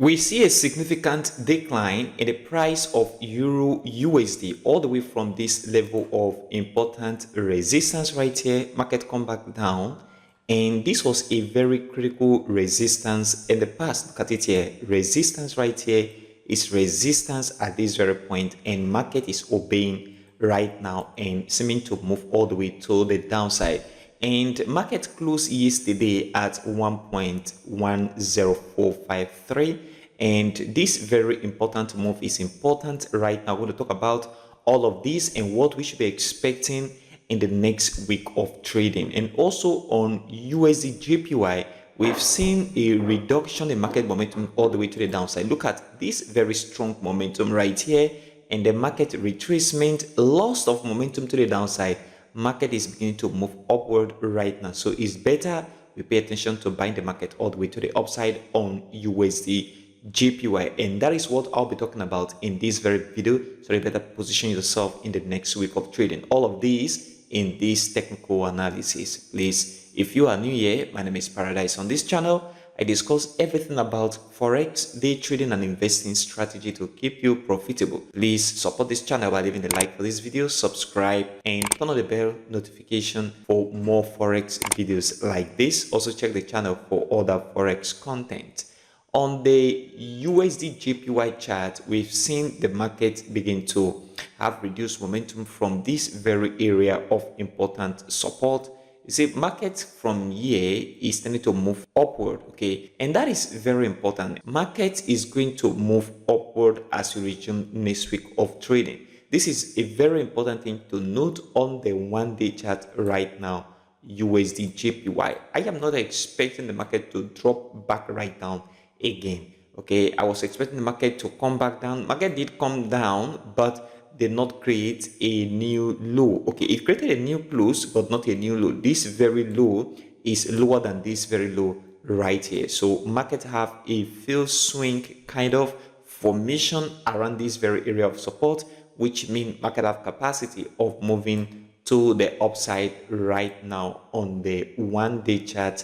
We see a significant decline in the price of Euro USD all the way from this level of important resistance right here. Market come back down, and this was a very critical resistance in the past. Look at it here. Resistance right here is resistance at this very point, and market is obeying right now and seeming to move all the way to the downside. And market closed yesterday at 1.10453, and this very important move is important right now. We're going to talk about all of this and what we should be expecting in the next week of trading. And also on USDJPY, we've seen a reduction in market momentum all the way to the downside. Look at this very strong momentum right here, and the market retracement, loss of momentum to the downside. Market is beginning to move upward right now, so it's better we pay attention to buying the market all the way to the upside on USDJPY, and that is what I'll be talking about in this very video, so you better position yourself in the next week of trading. All of these in this technical analysis. Please, if you are new here, my name is Paradise. On this channel I discuss everything about forex, day trading and investing strategy to keep you profitable. Please support this channel by leaving a like for this video, subscribe and turn on the bell notification for more forex videos like this. Also check the channel for other forex content. On the USDJPY chart, we've seen the market begin to have reduced momentum from this very area of important support. You see, market from here is tending to move upward, okay, and that is very important. Market is going to move upward as we resume next week of trading. This is a very important thing to note on the one-day chart right now. USDJPY, I am not expecting the market to drop back right down again, okay. I was expecting the market to come back down. Market did come down, but did not create a new low, okay. It created a new close but not a new low. This very low is lower than this very low right here, so market have a field swing kind of formation around this very area of support, which means market have capacity of moving to the upside right now on the one-day chart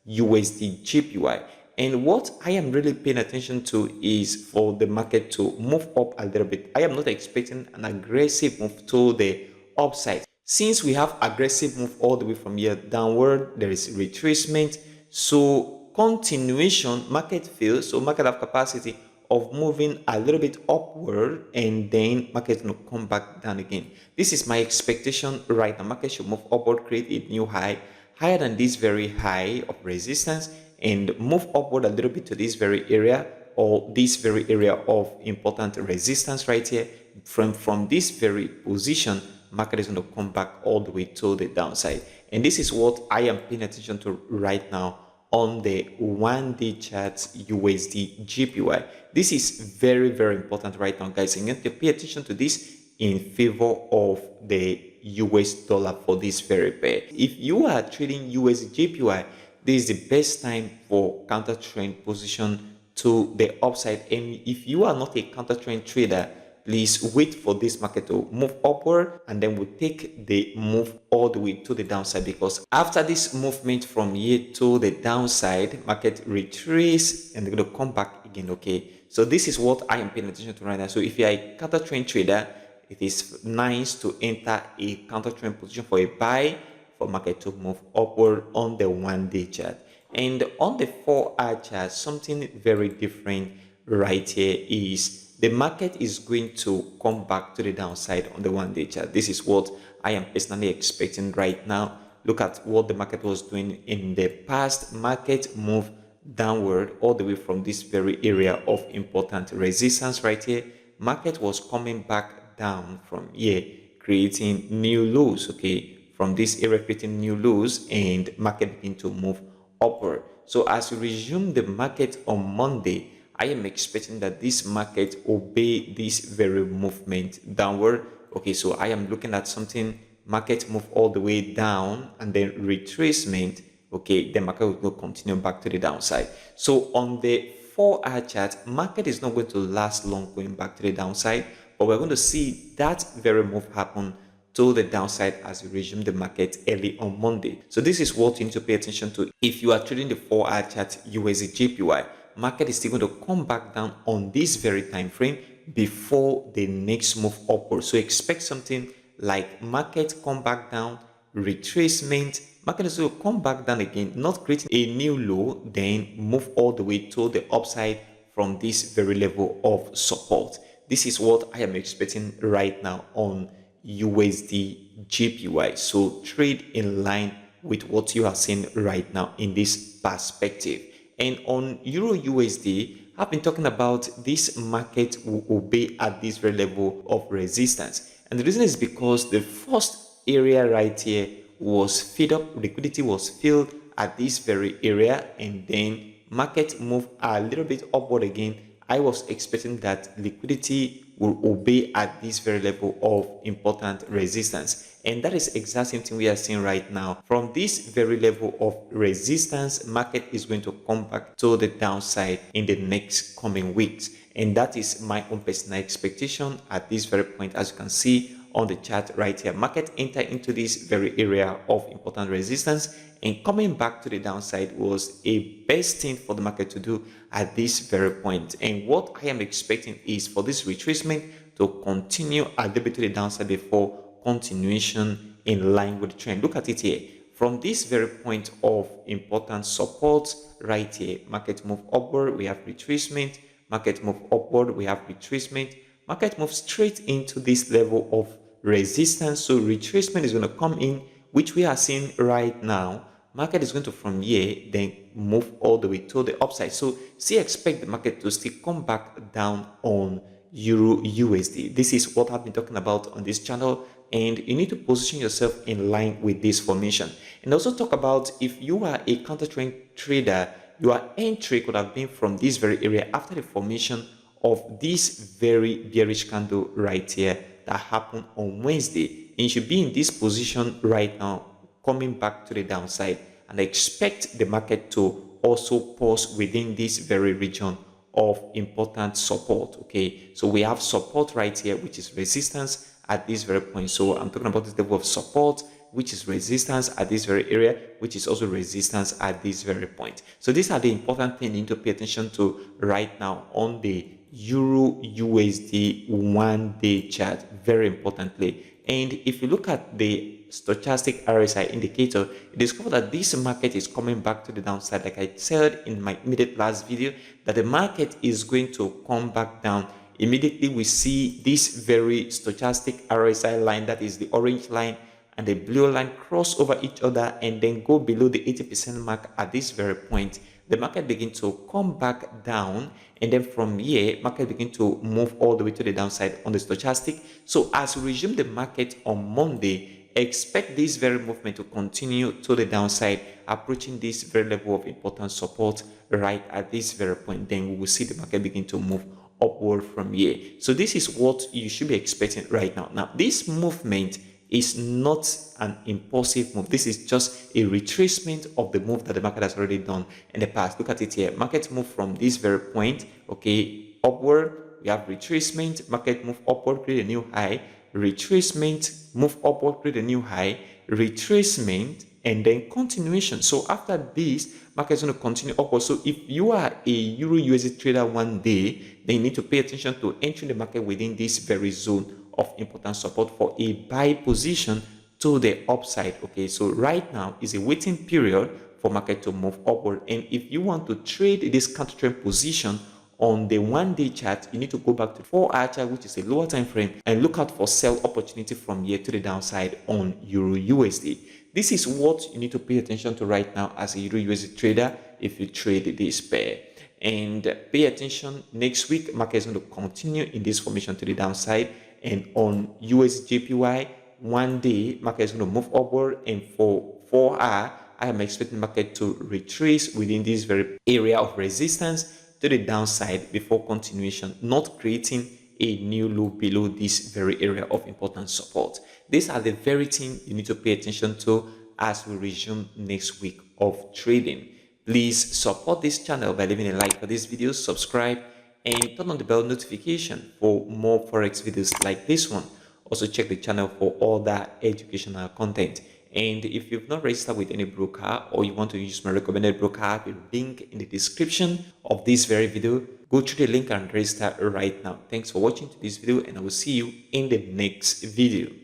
USDJPY. And what I am really paying attention to is for the market to move up a little bit. I am not expecting an aggressive move to the upside. Since we have aggressive move all the way from here downward, there is retracement. So continuation, market feels, so market have capacity of moving a little bit upward, and then market will come back down again. This is my expectation right now. Market should move upward, create a new high, higher than this very high of resistance, and move upward a little bit to this very area, or this very area of important resistance right here. From this very position, market is going to come back all the way to the downside, and this is what I am paying attention to right now on the one-day chart USDJPY. This is very, very important right now, guys, and you have to pay attention to this in favor of the US dollar for this very pair. If you are trading USDJPY, this is the best time for counter trend position to the upside. And if you are not a counter trend trader, please wait for this market to move upward, and then we'll take the move all the way to the downside, because after this movement from here to the downside, market retrace and they're going to come back again, okay. So this is what I am paying attention to right now. So if you are a counter trend trader, it is nice to enter a counter trend position for a buy, for market to move upward on the one-day chart. And on the 4-hour chart, something very different right here is the market is going to come back to the downside on the one-day chart. This is what I am personally expecting right now. Look at what the market was doing in the past. Market moved downward all the way from this very area of important resistance right here. Market was coming back down from here, creating new lows, okay. From this area, creating new lows, and market begin to move upward. So as we resume the market on Monday, I am expecting that this market obey this very movement downward, okay. So I am looking at something, market move all the way down and then retracement, okay. The market will continue back to the downside. So on the 4-hour chart, market is not going to last long going back to the downside, but we're going to see that very move happen to the downside as we resume the market early on Monday. So this is what you need to pay attention to if you are trading the 4-hour chart USDJPY. market is still going to come back down on this very time frame before the next move upward. So expect something like market come back down, retracement, market is going to come back down again, not creating a new low, then move all the way to the upside from this very level of support. This is what I am expecting right now on USDJPY. So trade in line with what you are seeing right now in this perspective. And on Euro USD, I've been talking about this market will obey at this very level of resistance. And the reason is because the first area right here was filled up, liquidity was filled at this very area, and then market moved a little bit upward again. I was expecting that liquidity will obey at this very level of important resistance, and that is the exact same thing we are seeing right now. From this very level of resistance, market is going to come back to the downside in the next coming weeks, and that is my own personal expectation at this very point. As you can see on the chart right here, market enter into this very area of important resistance, and coming back to the downside was a best thing for the market to do at this very point. And what I am expecting is for this retracement to continue a little bit to the downside before continuation in line with the trend. Look at it here. From this very point of important support right here, market move upward, we have retracement, market move upward, we have retracement, market move straight into this level of resistance. So retracement is going to come in, which we are seeing right now. Market is going to from here then move all the way to the upside. So see, expect the market to still come back down on Euro USD. This is what I've been talking about on this channel, and you need to position yourself in line with this formation. And also talk about if you are a counter trend trader, your entry could have been from this very area after the formation of this very bearish candle right here that happened on Wednesday. And you should be in this position right now, coming back to the downside, and expect the market to also pause within this very region of important support. Okay, so we have support right here, which is resistance at this very point. So I'm talking about this level of support, which is resistance at this very area, which is also resistance at this very point. So these are the important things you need to pay attention to right now on the Euro USD 1-day chart, very importantly. And if you look at the stochastic RSI indicator, you discover that this market is coming back to the downside. Like I said in my immediate last video, that the market is going to come back down. Immediately we see this very stochastic RSI line, that is the orange line, and the blue line cross over each other and then go below the 80% mark. At this very point, the market begin to come back down, and then from here market begin to move all the way to the downside on the stochastic. So as we resume the market on Monday, expect this very movement to continue to the downside, approaching this very level of important support right at this very point. Then we will see the market begin to move upward from here. So this is what you should be expecting right now. Now this movement is not an impulsive move. This is just a retracement of the move that the market has already done in the past. Look at it here. Market move from this very point, okay, upward. We have retracement. Market move upward, create a new high. Retracement, move upward, create a new high. Retracement, and then continuation. So after this, market is going to continue upward. So if you are a Euro USD trader one day, then you need to pay attention to entering the market within this very zone of important support for a buy position to the upside. Okay, so right now is a waiting period for market to move upward, and if you want to trade this counter trend position on the 1-day chart, you need to go back to 4-hour chart, which is a lower time frame, and look out for sell opportunity from here to the downside on Euro USD. This is what you need to pay attention to right now as a Euro USD trader if you trade this pair. And pay attention, next week market is going to continue in this formation to the downside. And on USDJPY 1 day, market is going to move upward, and for 4 hour, I am expecting market to retrace within this very area of resistance to the downside before continuation, not creating a new low below this very area of important support. These are the very things you need to pay attention to as we resume next week of trading. Please support this channel by leaving a like for this video, subscribe, and turn on the bell notification for more forex videos like this one. Also check the channel for all that educational content. And if you've not registered with any broker or you want to use my recommended broker, I have a link in the description of this very video. Go through the link and register right now. Thanks for watching this video, and I will see you in the next video.